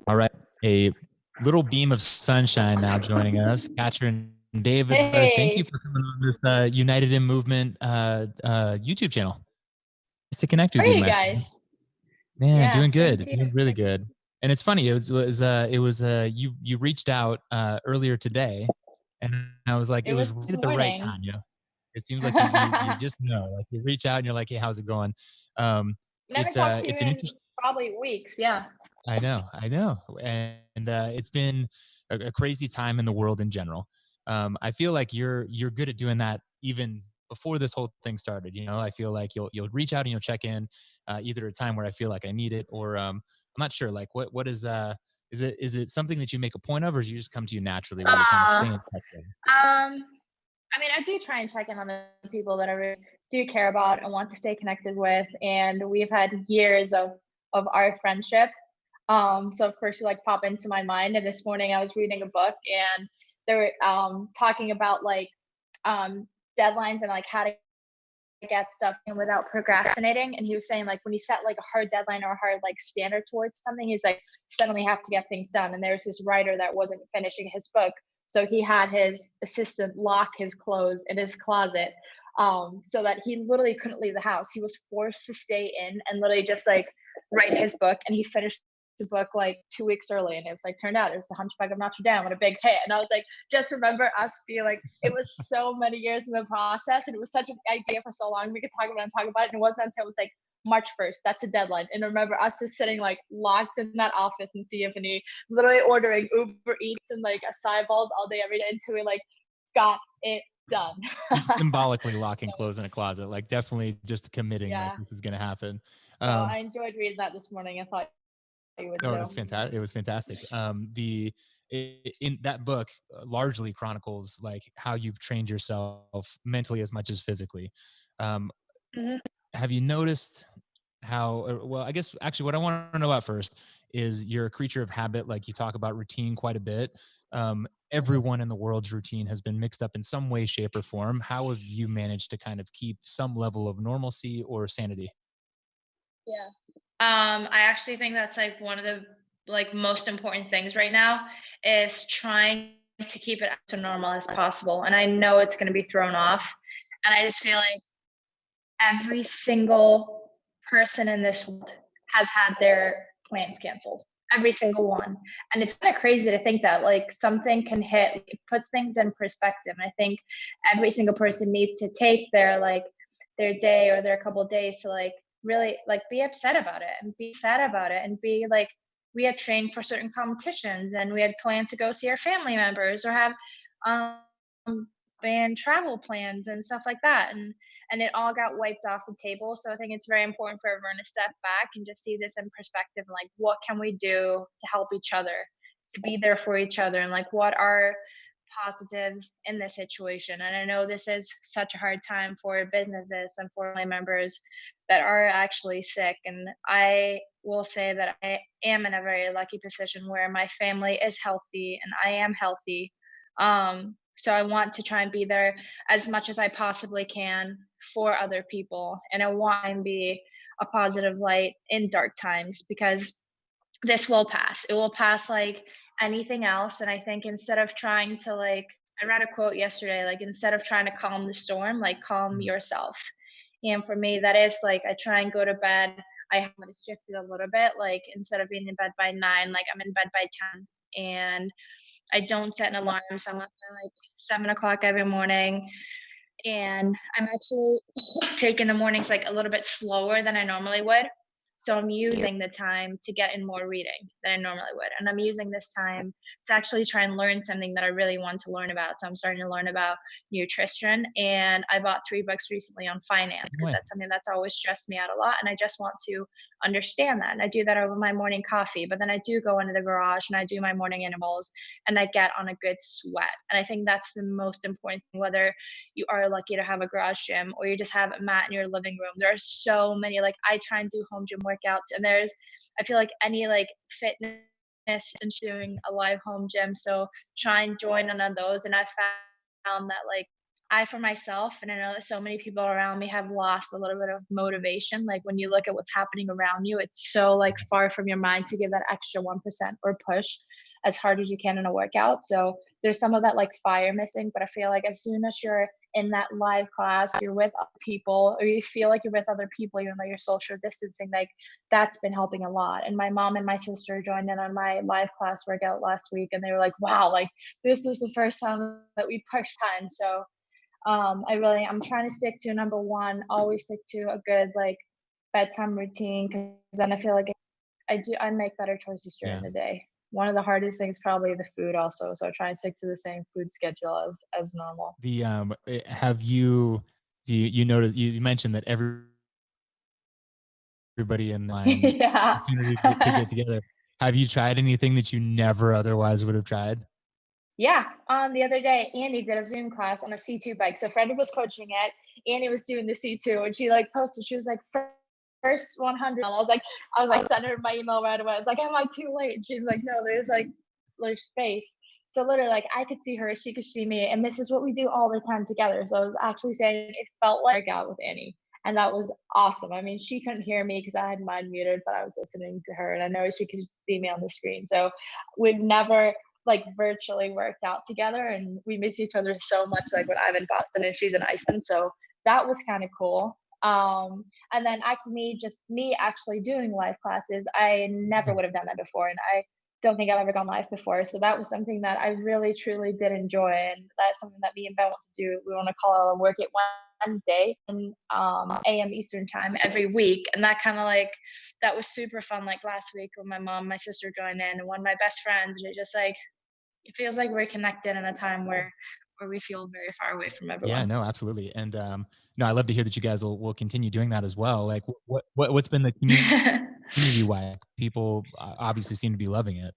All right. A little beam of sunshine now joining us. Katrin Davidsdottir, thank you Hey, for coming on this United in Movement YouTube channel. Nice to connect how with are you, you my friend. guys? Man, Yeah, doing same good. to Doing you. really good. And it's funny, you reached out earlier today, and I was like, It it was was this right at the right morning. time, you know. It seems like you just know, like you reach out and you're like, hey, how's it going? Um, Never talked to you it's an in interesting. probably weeks. Yeah. I know, and it's been a crazy time in the world in general. I feel like you're good at doing that even before this whole thing started. You know, I feel like you'll reach out and you'll check in, either a time where I feel like I need it, or I'm not sure. Like, what is it something that you make a point of, or do you just come to you naturally where you kind of Uh, stay in touch with? I mean, I do try and check in on the people that I really do care about and want to stay connected with, and we've had years of our friendship. So of course you like pop into my mind. And this morning I was reading a book, and they were talking about like um, deadlines and like how to get stuff in without procrastinating. And he was saying like when you set like a hard deadline or a hard like standard towards something, he's like suddenly have to get things done. And there's this writer that wasn't finishing his book, so he had his assistant lock his clothes in his closet, so that he literally couldn't leave the house. He was forced to stay in and literally just like write his book, and he finished the book like 2 weeks early, and it was like turned out it was the Hunchback of Notre Dame with a big hit. And I was like, just remember us being like, it was so many years in the process, and it was such an idea for so long. We could talk about it and talk about it, and it wasn't until it was like March 1st. That's a deadline. And remember us just sitting like locked in that office in CFNE, literally ordering Uber Eats and like acai balls all day, every day until we like got it done. Symbolically locking So clothes in a closet, like definitely just committing, like yeah. this is gonna happen. So Um, I enjoyed reading that this morning. I thought you would No, it too. was fantastic. It was fantastic. In that book, largely chronicles like how you've trained yourself mentally as much as physically. Um, Mhm. have you noticed how? Well, I guess actually, what I want to know about first is you're a creature of habit. Like you talk about routine quite a bit. Everyone in the world's routine has been mixed up in some way, shape, or form. How have you managed to kind of keep some level of normalcy or sanity? Yeah. I actually think that's like one of the like most important things right now is trying to keep it as normal as possible. And I know it's going to be thrown off. And I just feel like every single person in this world has had their plans canceled. Every single one. And it's kind of crazy to think that like something can hit, it puts things in perspective. And I think every single person needs to take their day or their couple of days to like really like be upset about it and be sad about it and be like, we had trained for certain competitions and we had planned to go see our family members or have um band travel plans and stuff like that. And it all got wiped off the table. So I think it's very important for everyone to step back and just see this in perspective. And like, what can we do to help each other, to be there for each other, and like, what are positives in this situation? And I know this is such a hard time for businesses and for my members that are actually sick. And I will say that I am in a very lucky position where my family is healthy and I am healthy. So I want to try and be there as much as I possibly can for other people. And I want to be a positive light in dark times because this will pass. It will pass like anything else. And I think instead of trying to like, I read a quote yesterday, like instead of trying to calm the storm, like calm Mm. yourself. And for me, that is like I try and go to bed. I have it shifted a little bit. Like instead of being in bed by 9, like I'm in bed by 10. And I don't set an alarm. So I'm up at like 7 o'clock every morning. And I'm actually taking the mornings like a little bit slower than I normally would. So I'm using the time to get in more reading than I normally would. And I'm using this time to actually try and learn something that I really want to learn about. So I'm starting to learn about nutrition. And I bought 3 books recently on finance because Way. that's something that's always stressed me out a lot. And I just want to understand that. And I do that over my morning coffee. But then I do go into the garage and I do my morning intervals and I get on a good sweat. And I think that's the most important thing, whether you are lucky to have a garage gym or you just have a mat in your living room. There are so many, like I try and do home gym workouts, and I feel like any like fitness and doing a live home gym. So try and join one of those. And I found that like I, for myself, and I know that so many people around me have lost a little bit of motivation. Like when you look at what's happening around you, it's so like far from your mind to give that extra 1% or push as hard as you can in a workout. So there's some of that like fire missing, but I feel like as soon as you're in that live class, you're with other people, or you feel like you're with other people, even though you're social distancing, like that's been helping a lot. And my mom and my sister joined in on my live class workout last week, and they were like, wow, like this is the first time that we pushed time. So I'm trying to stick to number one, always stick to a good like bedtime routine, because then I feel like I make better choices during Yeah. the day. One of the hardest things probably the food also. So I try and stick to the same food schedule as normal. Have you, you notice, you mentioned that everybody in line Yeah. opportunity to get together. Have you tried anything that you never otherwise would have tried? Yeah. The other day, Annie did a Zoom class on a C2 bike. So Freda was coaching it. Annie was doing the C2, and she like posted. She was like, first 100. I was like, send her my email right away. I was like, am I too late? And she's like, no, there's space. So literally, like I could see her, she could see me, and this is what we do all the time together. So I was actually saying it felt like a workout with Annie, and that was awesome. I mean, she couldn't hear me because I had mine muted, but I was listening to her, and I know she could see me on the screen. So we've never like virtually worked out together, and we miss each other so much, like when I'm in Boston and she's in Iceland. So that was kind of cool. And then me actually doing live classes, I never would have done that before, and I don't think I've ever gone live before. So that was something that I really truly did enjoy, and that's something that me and Ben want to do. We want to call it a Work It Wednesday and a.m. Eastern time every week, and that was super fun. Like last week when my mom, my sister joined in, and one of my best friends, and it feels like we're connected in a time where we feel very far away from Yeah, everyone. no, absolutely. And no, I love to hear that you guys will continue doing that as well. Like what's been the community wide? People obviously seem to be loving it.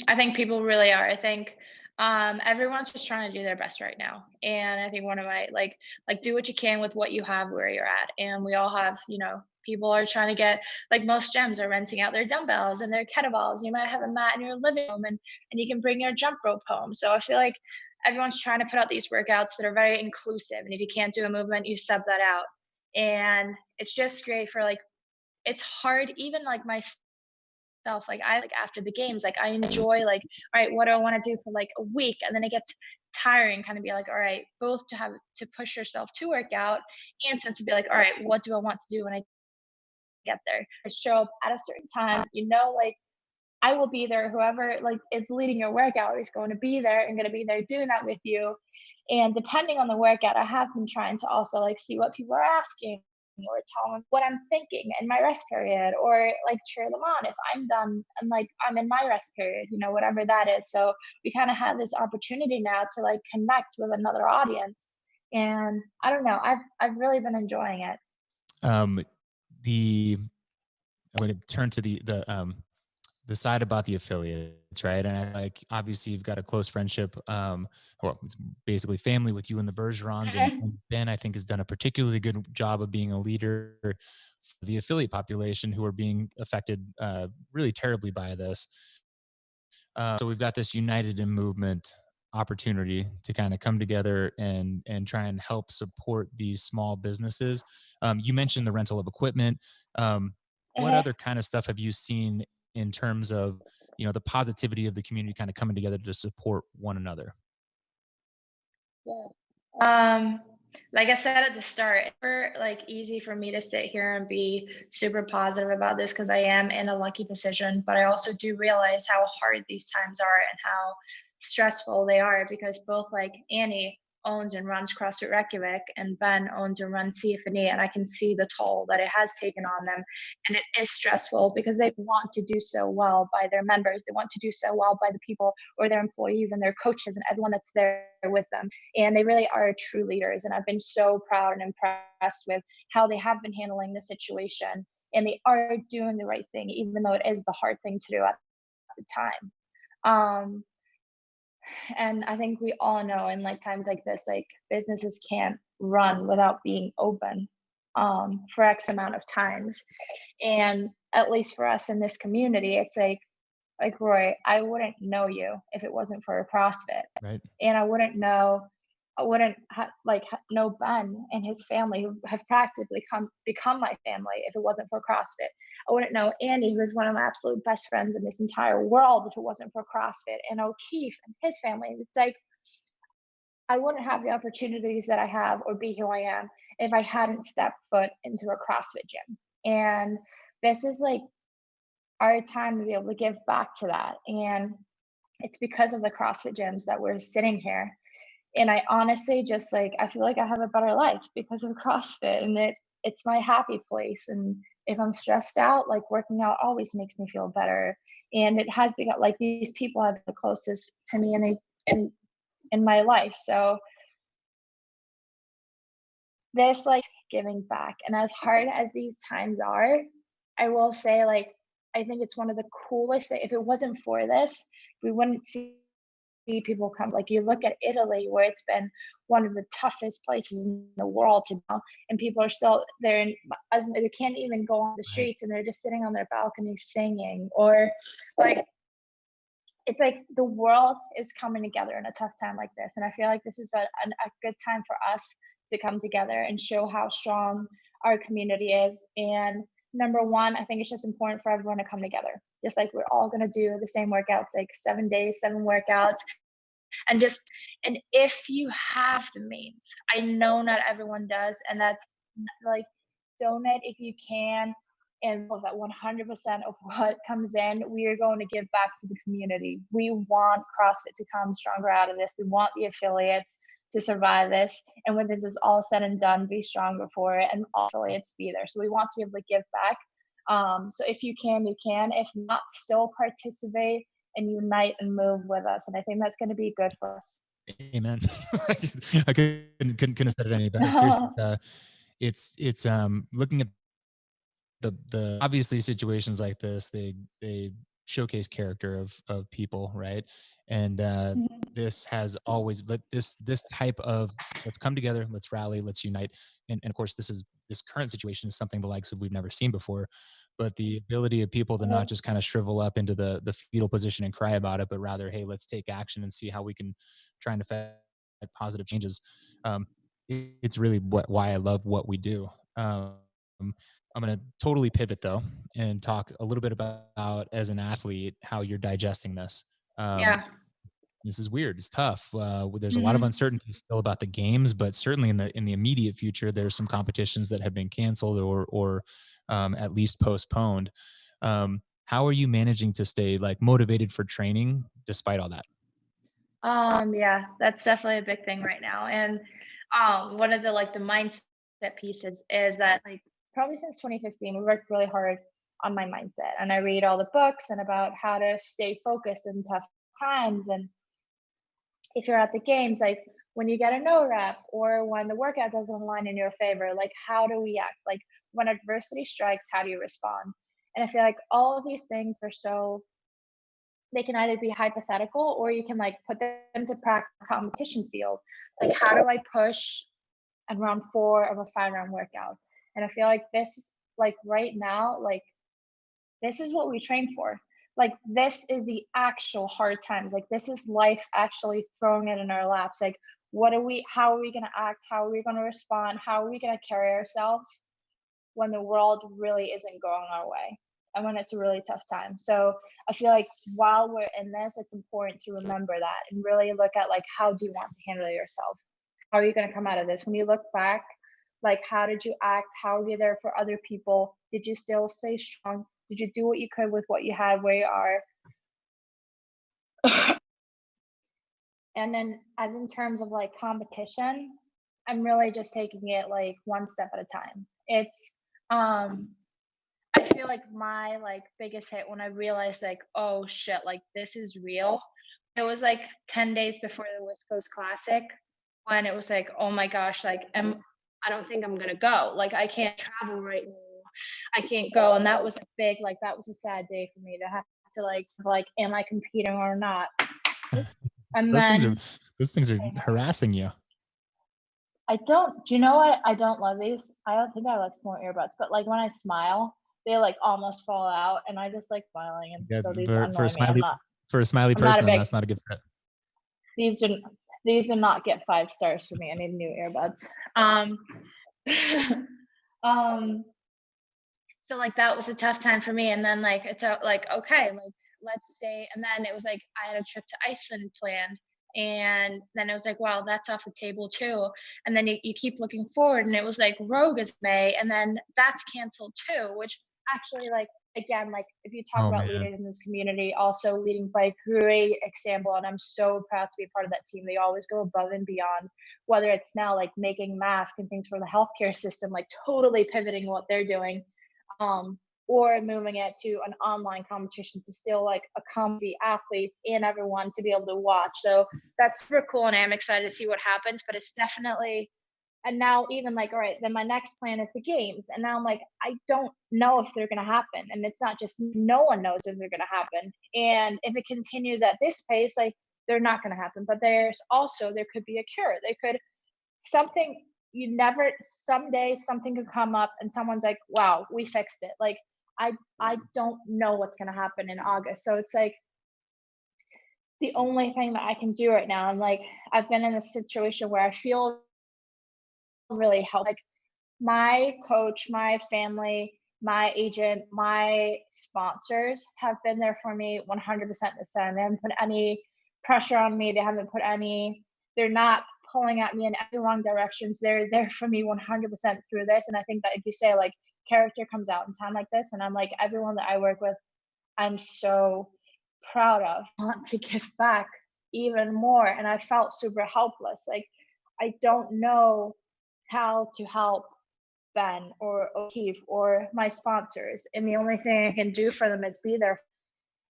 I think people really are. I think everyone's just trying to do their best right now, and I think one of my like do what you can with what you have where you're at, and we all have people are trying to get like most gyms are renting out their dumbbells and their kettlebells. You might have a mat in your living room, and you can bring your jump rope home. So I feel like everyone's trying to put out these workouts that are very inclusive, and if you can't do a movement, you sub that out, and it's just great for like it's hard even like myself, like I like after the games, like I enjoy like, all right, what do I want to do for like a week? And then it gets tiring, kind of be like, all right, both to have to push yourself to work out and to be like, all right, what do I want to do when I get there? I show up at a certain time, like I will be there. Whoever like is leading your workout is going to be there and going to be there doing that with you. And depending on the workout, I have been trying to also like see what people are asking or tell them what I'm thinking in my rest period, or like cheer them on if I'm done and like I'm in my rest period, whatever that is. So we kind of have this opportunity now to like connect with another audience. And I don't know, I've really been enjoying it. Um, the I'm going to turn to the side about the affiliates, right? And like obviously you've got a close friendship, or it's basically family with you and the Bergerons, and Ben I think has done a particularly good job of being a leader for the affiliate population who are being affected really terribly by this. So we've got this united in movement opportunity to kind of come together and try and help support these small businesses. You mentioned the rental of equipment. What Mhm. other kind of stuff have you seen in terms of the positivity of the community kind of coming together to support one another? Yeah. Um, like I said at the start, it's never like easy for me to sit here and be super positive about this because I am in a lucky position, but I also do realize how hard these times are and how stressful they are because both like Annie owns and runs CrossFit Reykjavik and Ben owns and runs CFNE, and I can see the toll that it has taken on them. And it is stressful because they want to do so well by their members. They want to do so well by the people or their employees and their coaches and everyone that's there with them, and they really are true leaders. And I've been so proud and impressed with how they have been handling the situation, and they are doing the right thing even though it is the hard thing to do at the time. Um, and I think we all know in like times like this, like businesses can't run without being open for X amount of times. And at least for us in this community, it's like Roy, I wouldn't know you if it wasn't for CrossFit, Right. and I wouldn't know I wouldn't know Ben and his family who have practically become my family if it wasn't for CrossFit. I wouldn't know Andy, who is one of my absolute best friends in this entire world, if it wasn't for CrossFit, and O'Keefe and his family. It's like I wouldn't have the opportunities that I have or be who I am if I hadn't stepped foot into a CrossFit gym. And this is like our time to be able to give back to that. And it's because of the CrossFit gyms that we're sitting here. And I honestly just like I feel like I have a better life because of CrossFit, and it's my happy place. And if I'm stressed out, like working out always makes me feel better. And it has become like these people have been the closest to me in my life. So this like giving back. And as hard as these times are, I will say like I think it's one of the coolest. If it wasn't for this, we wouldn't see people come. Like you look at Italy, where it's been one of the toughest places in the world to go, and people are still there, and they can't even go on the Right. streets, and they're just sitting on their balconies singing, or like it's like the world is coming together in a tough time like this. And I feel like this is a good time for us to come together and show how strong our community is. And number one, I think it's just important for everyone to come together. Just like we're all going to do the same workouts, like 7 days, 7 workouts. And if you have the means, I know not everyone does. And that's like donate if you can, and that 100% of what comes in, we are going to give back to the community. We want CrossFit to come stronger out of this. We want the affiliates to survive this. And when this is all said and done, be stronger for it, and all affiliates be there. So we want to be able to give back. So if you can, you can. If not, still participate and unite and move with us. And I think that's going to be good for us. Amen. I couldn't have said it any better. Seriously, it's looking at the obviously situations like this, they showcase character of people, right? And this has always, but this type of let's come together, let's rally, let's unite. And of course this current situation is something the likes of we've never seen before. But the ability of people to not just kind of shrivel up into the fetal position and cry about it, but rather, hey, let's take action and see how we can try and affect positive changes. It's really why I love what we do. I'm going to totally pivot though and talk a little bit about as an athlete how you're digesting this. Yeah. This is weird. It's tough. There's a lot of Mhm. uncertainty still about the games, but certainly in the immediate future, there's some competitions that have been canceled or at least postponed. How are you managing to stay like motivated for training despite all that? Yeah, that's definitely a big thing right now. And one of the like the mindset pieces is that like probably since 2015, we worked really hard on my mindset. And I read all the books and about how to stay focused in tough times. And if you're at the games, like when you get a no rep or when the workout doesn't align in your favor, like how do we act? Like when adversity strikes, how do you respond? And I feel like all of these things are so they can either be hypothetical or you can like put them to practice competition field. Like how do I push in round 4 of a 5 round workout? And I feel like this like right now, like this is what we train for. Like this is the actual hard times. Like this is life actually throwing it in our laps. Like how are we gonna act? How are we gonna respond? How are we gonna carry ourselves when the world really isn't going our way and when it's a really tough time? So I feel like while we're in this, it's important to remember that and really look at like how do you want to handle yourself? How are you going to come out of this? When you look back, like how did you act? How were you there for other people? Did you still stay strong? Did you do what you could with what you had where you are? And then as in terms of like competition, I'm really just taking it like one step at a time. It's I feel like my like biggest hit when I realized like, oh shit, like this is real. It was like 10 days before the West Coast Classic when it was like, oh my gosh, like I don't think I'm gonna go. Like I can't travel right now. I can't go. And that was a big, like that was a sad day for me to have to like, am I competing or not? And Those things are then those things are harassing you. do you know what? I don't love these. I don't think I like more earbuds, but like when I smile, they like almost fall out and I just like smiling. And Yeah, so these for annoy a me. smiley I'm not a person, then big, that's not a good fit. these didn't, These do not get 5 stars for me. I need new earbuds. Um, so like that was a tough time for me. And then like it's like, okay, like let's say, and then it was like I had a trip to Iceland planned. And then it was like, wow, that's off the table too. And then you keep looking forward, and it was like Rogue is May, and then that's canceled too, which actually, like, again, like if you talk Oh about man. leading in this community, also leading by great example. And I'm so proud to be a part of that team. They always go above and beyond, whether it's now like making masks and things for the healthcare system, like totally pivoting what they're doing, um, or moving it to an online competition to still like accommodate athletes and everyone to be able to watch. So that's super cool, and I'm excited to see what happens. But it's definitely, and now even like, all right, then my next plan is the games, and now I'm like, I don't know if they're going to happen, and it's not just me, no one knows if they're going to happen. And if it continues at this pace, like they're not going to happen. But there's also, there could be a cure. They could, something, you never, someday something could come up and someone's like, wow, we fixed it. Like I don't know what's going to happen in August. So it's like the only thing that I can do right now. I'm like, I've been in a situation where I feel really helped. Like my coach, my family, my agent, my sponsors have been there for me 100% this time. They haven't put any pressure on me. They haven't put any, they're not pulling at me in any wrong directions. They're there for me 100% through this. And I think that, if you say, like, character comes out in time like this, and I'm like, everyone that I work with, I'm so proud of, want to give back even more. And I felt super helpless. Like, I don't know how to help Ben or O'Keefe or my sponsors. And the only thing I can do for them is be there.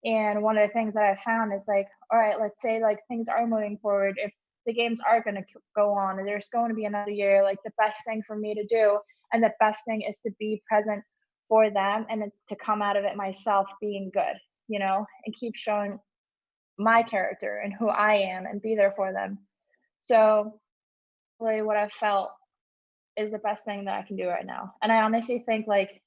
And one of the things that I found is like, all right, let's say like things are moving forward. If the games are going to go on and there's going to be another year, like the best thing for me to do, and the best thing is to be present for them and to come out of it myself being good, and keep showing my character and who I am and be there for them. So really what I felt is the best thing that I can do right now. And I honestly think, like,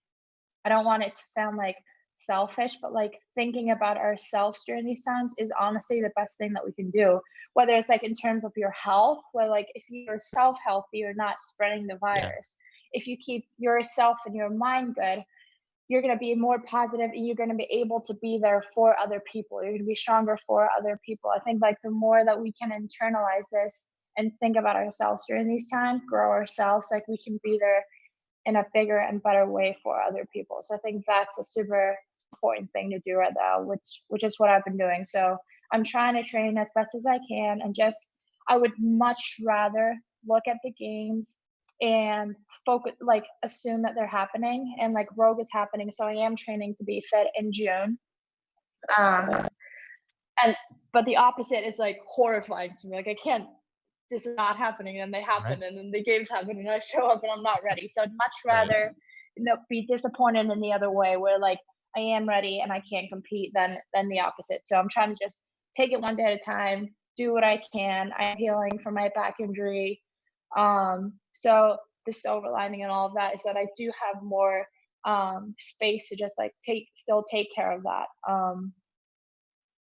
I don't want it to sound like selfish, but like thinking about ourselves during these times is honestly the best thing that we can do. Whether it's like in terms of your health, where like if you're self healthy, you're not spreading the Yeah. virus. If you keep yourself and your mind good, you're going to be more positive, and you're going to be able to be there for other people. You're going to be stronger for other people. I think like the more that we can internalize this and think about ourselves during these times, grow ourselves, like we can be there in a bigger and better way for other people. So I think that's a super important thing to do right now, which is what I've been doing. So I'm trying to train as best as I can, and just, I would much rather look at the games and focus, like assume that they're happening, and like Rogue is happening. So I am training to be fit in June. Um and but the opposite is like horrifying to me. Like I can't, this is not happening, and they Right. happen, and then the games happen, and I show up and I'm not ready. So I'd much Right. rather, be disappointed in the other way, where like I am ready and I can't compete, than the opposite. So I'm trying to just take it one day at a time, do what I can. I'm healing from my back injury. So the silver lining and all of that is that I do have more space to just like still take care of that.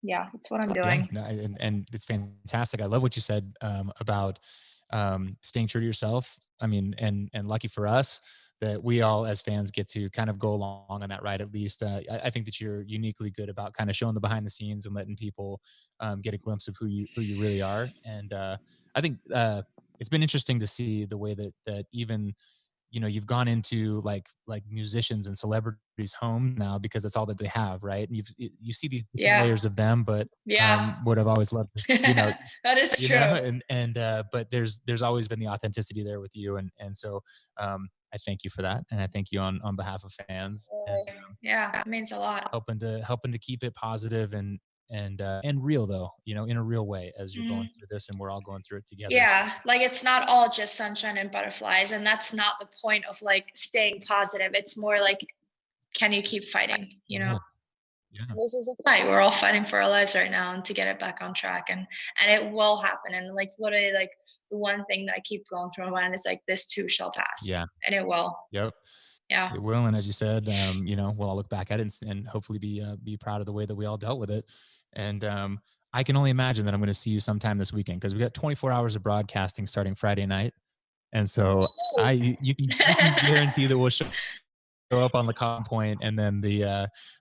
Yeah, that's what I'm Yeah, doing. no, and it's fantastic. I love what you said about staying true to yourself. I mean, and lucky for us that we all as fans get to kind of go along on that ride. At least I think that you're uniquely good about kind of showing the behind the scenes and letting people get a glimpse of who you really are. And I think it's been interesting to see the way that even you've gone into like musicians and celebrities home now because that's all that they have, right? And you see these different Yeah. layers of them, but Yeah. would have always loved to, That is true. and but there's always been the authenticity there with you, and so I thank you for that, and I thank you on behalf of fans, and Yeah, it means a lot. helping to keep it positive and real, though, in a real way, as you're going Mhm. through this and we're all going through it together. So Yeah, like it's not all just sunshine and butterflies, and that's not the point of like staying positive. It's more like, can you keep fighting? yeah, yeah, This is a fight. We're all fighting for our lives right now, and to get it back on track, and it will happen. And like literally, like the one thing that I keep going through my mind is like, this too shall pass, yeah, and it will. yep. Yeah. It will, and as you said, we'll all look back at it and hopefully be proud of the way that we all dealt with it. And I can only imagine that I'm going to see you sometime this weekend, because we got 24 hours of broadcasting starting Friday night. And so you can guarantee that we'll show up on the comp point, and then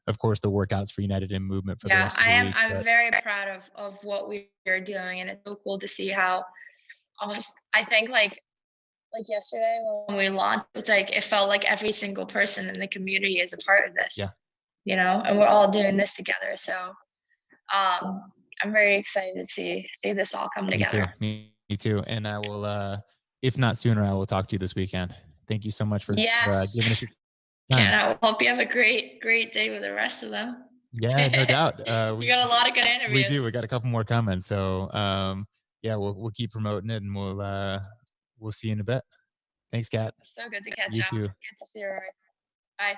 of course the workouts for United in Movement for the Yeah, rest of the week. I'm very proud of what we are doing, and it's so cool to see how almost, I think like yesterday when we launched, it's like it felt like every single person in the community is a part of this. Yeah. And we're all doing this together. So I'm very excited to see this all come together. Me too. And I will, if not sooner, I will talk to you this weekend. Thank you so much for giving us Yes. your And time. I hope you have a great day with the rest of them. Yeah, no doubt. You got a lot of good We do. interviews. We got a couple more coming. So yeah, we'll keep promoting it, and we'll see you in a bit. Thanks, Kat. So good to catch You up. too. Good to see you, Rory. Bye.